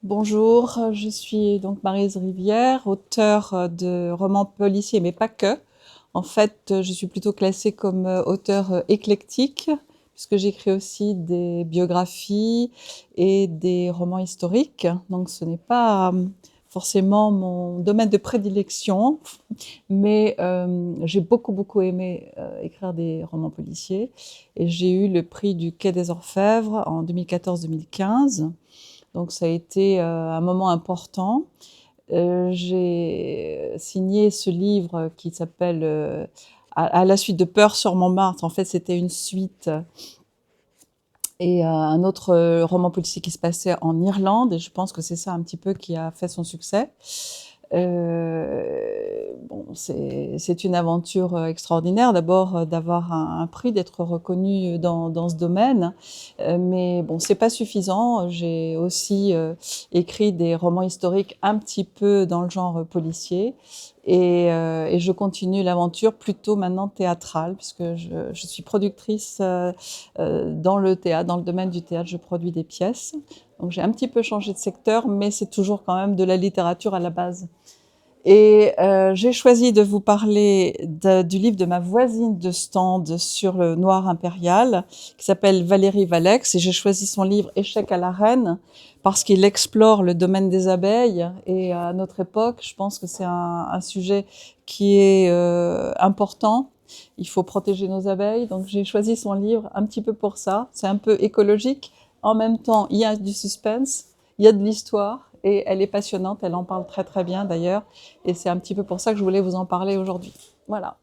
Bonjour, je suis donc Maryse Rivière, auteure de romans policiers, mais pas que. En fait, je suis plutôt classée comme auteure éclectique, puisque j'écris aussi des biographies et des romans historiques. Donc ce n'est pas forcément mon domaine de prédilection, mais j'ai beaucoup aimé écrire des romans policiers. Et j'ai eu le prix du Quai des Orfèvres en 2014-2015. Donc ça a été un moment important. J'ai signé ce livre qui s'appelle à la suite de Peur sur Montmartre. En fait, c'était une suite et un autre roman policier qui se passait en Irlande. Et je pense que c'est ça un petit peu qui a fait son succès. Bon, c'est une aventure extraordinaire, d'abord d'avoir un prix, d'être reconnu dans ce domaine, mais bon, c'est pas suffisant. J'ai aussi écrit des romans historiques un petit peu dans le genre policier, et je continue l'aventure plutôt maintenant théâtrale, puisque je suis productrice dans le théâtre, dans le domaine du théâtre, je produis des pièces. Donc j'ai un petit peu changé de secteur, mais c'est toujours quand même de la littérature à la base. Et j'ai choisi de vous parler du livre de ma voisine de stand sur le noir impérial, qui s'appelle Valérie Valex, et j'ai choisi son livre Échec à la reine, parce qu'il explore le domaine des abeilles, et à notre époque, je pense que c'est un sujet qui est important. Il faut protéger nos abeilles, donc j'ai choisi son livre un petit peu pour ça. C'est un peu écologique, en même temps il y a du suspense, il y a de l'histoire, et elle est passionnante, elle en parle très bien d'ailleurs, et c'est un petit peu pour ça que je voulais vous en parler aujourd'hui. Voilà.